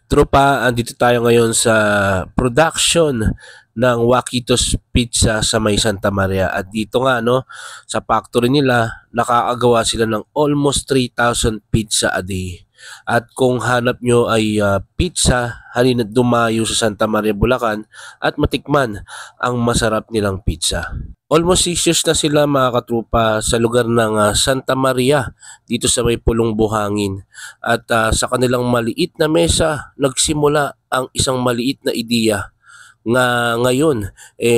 Tropa, andito tayo ngayon sa production ng Waquitos Pizza sa May Santa Maria. At dito nga sa factory nila, nakakagawa sila ng almost 3,000 pizza a day. At kung hanap nyo ay pizza, halina dumayo sa Santa Maria, Bulacan at matikman ang masarap nilang pizza. Almost 6 years na sila mga katrupa sa lugar ng Santa Maria dito sa may Pulong Buhangin. At sa kanilang maliit na mesa, nagsimula ang isang maliit na ideya nga ngayon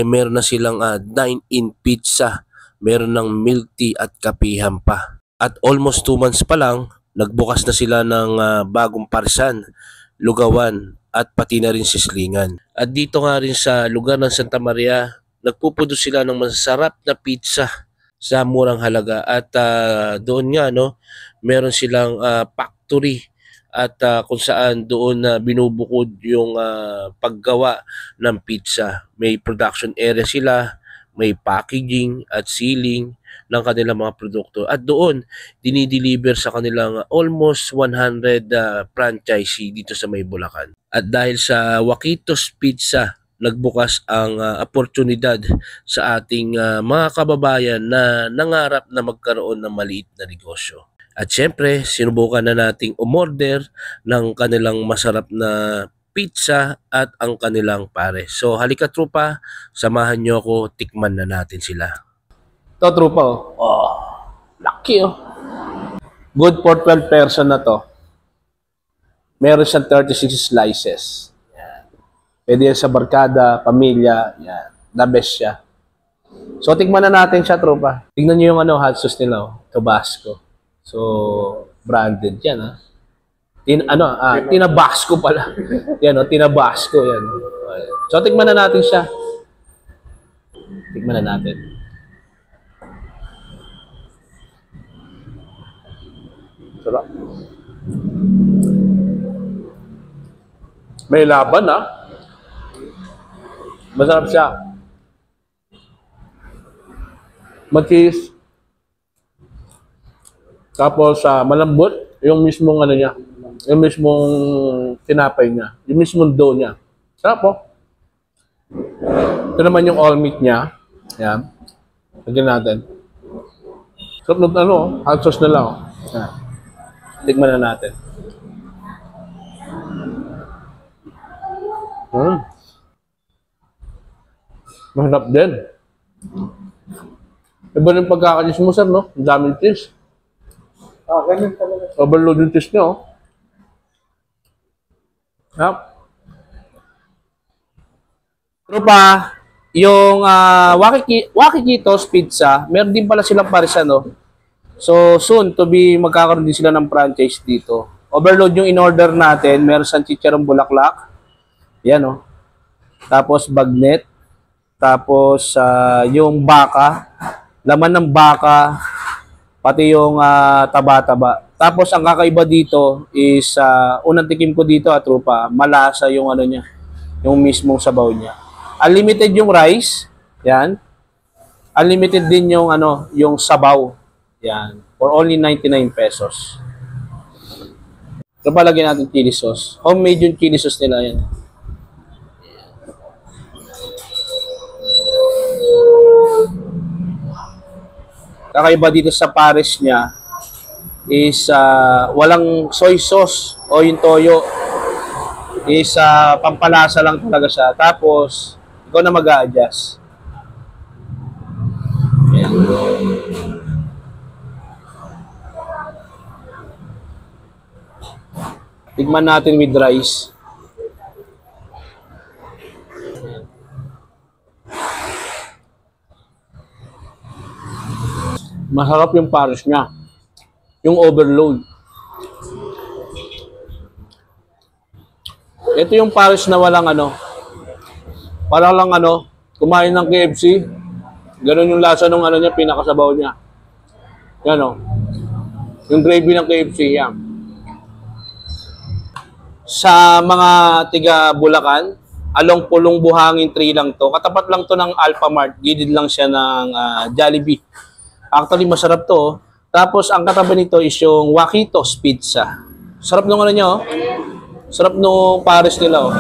meron na silang dine-in pizza, meron ng milk tea at kapihan pa. At almost 2 months pa lang, nagbukas na sila ng bagong Parsan, Lugawan at pati na rin Sislingan. At dito nga rin sa lugar ng Santa Maria, nagpuproduce sila ng masarap na pizza sa murang halaga. At doon nga meron silang factory at kung saan doon binubukod yung paggawa ng pizza. May production area sila, may packaging at sealing ng kanilang mga produkto. At doon, dinideliver sa kanilang almost 100 franchisee dito sa May Bulacan. At dahil sa Waquitos Pizza, nagbukas ang oportunidad sa ating mga kababayan na nangarap na magkaroon ng maliit na negosyo. At syempre, sinubukan na nating umorder ng kanilang masarap na pizza at ang kanilang pares. So halika tropa, samahan nyo ako, tikman na natin sila. Ito tropa lucky Good for 12 person na to. Meron siyang 36 slices. Yan. Pwede yan sa barkada, pamilya, yan. The best siya. So tikman na natin siya tropa. Tingnan niyo yung hot sauce nila, Tabasco. So branded yan Tinabasco pala. Yan Tinabasco yan. So tikman na natin siya. Tikman na natin. Sarap. May laban Masarap siya. Matis. Tapos malambot yung mismong niya. Yung mismong tinapay niya. Yung mismong dough niya. Sarap Ito naman yung all meat niya. Yan. Lagyan natin. Sarap na hot sauce na lang. Yan. Tikman na natin. Mahanap din. Iba rin pagkakalis mo, sir, Ang daming cheese. Ganyan talaga. Overload yung cheese niya, Tropa, yung Waquitos Pizza, meron din pala silang parisan, So, soon to be magkakaroon din sila ng franchise dito. Overload yung in-order natin. Meron siyang chicharong bulaklak. Yan, Tapos, bagnet. Tapos, yung baka. Laman ng baka. Pati yung taba-taba. Tapos, ang kakaiba dito is, unang tikim ko dito, tropa, malasa yung niya. Yung mismong sabaw niya. Unlimited yung rice. Yan. Unlimited din yung, yung sabaw. Yan. For only 99 pesos. So, palagyan natin chili sauce. Homemade yung chili sauce nila yan. Kakaiba dito sa pares niya is walang soy sauce o yung toyo. Is pampalasa lang talaga siya. Tapos, ikaw na mag-a-adjust. Yan. Tigman natin with rice. Masarap yung pares niya. Yung overload. Ito yung pares na walang parang lang kumain ng KFC. Ganun yung lasa ng niya, pinakasabaw niya. Yan yung gravy ng KFC yan. Sa mga tiga Bulacan, along Pulong Buhangin 3 lang to. Katapat lang to ng Alphamart. Gilid lang siya ng Jollibee. Actually, masarap to. Tapos, ang katabi nito is yung Waquitos Pizza. Sarap nung niya, Sarap nung pares nila, oh.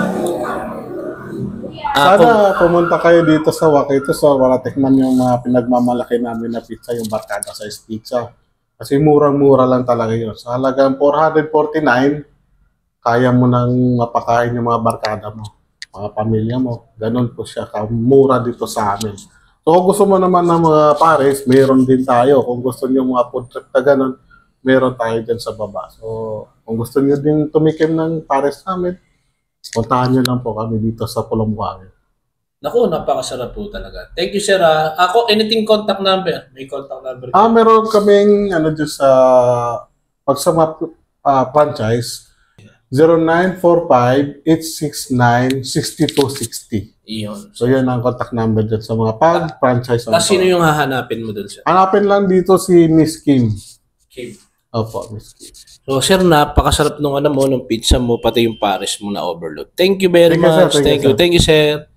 Sana pumunta kayo dito sa Wakitos para tikman yung mga pinagmamalaki namin na pizza, yung Barkada Size Pizza. Kasi murang-mura lang talaga yun. Sa halagang 449, kaya mo nang mapakain yung mga barkada mo, mga pamilya mo. Ganun po siya, mura dito sa amin. So kung gusto mo naman ng mga pares, meron din tayo. Kung gusto niyo mga food trip na ganun, meron tayo dyan sa baba. So kung gusto niyo din tumikim ng pares namin, puntahan niyo lang po kami dito sa Pulong Buhangin. Naku, napakasarap po talaga. Thank you, sir. Ako, anything contact number? May contact number. Meron kaming ano dyan sa pag sa mga franchise 0945-869-6260. Iyon. So yun ang contact number dyan sa mga pag-franchise. Tapos sino yung hahanapin mo dun, sir? Hanapin lang dito si Miss Kim. Kim. Opo, Miss Kim. So, sir, napakasarap nung ano mo, nung pizza mo, pati yung pares mo na overload. Thank you very Thank you, sir. much. Thank you. Thank you, sir.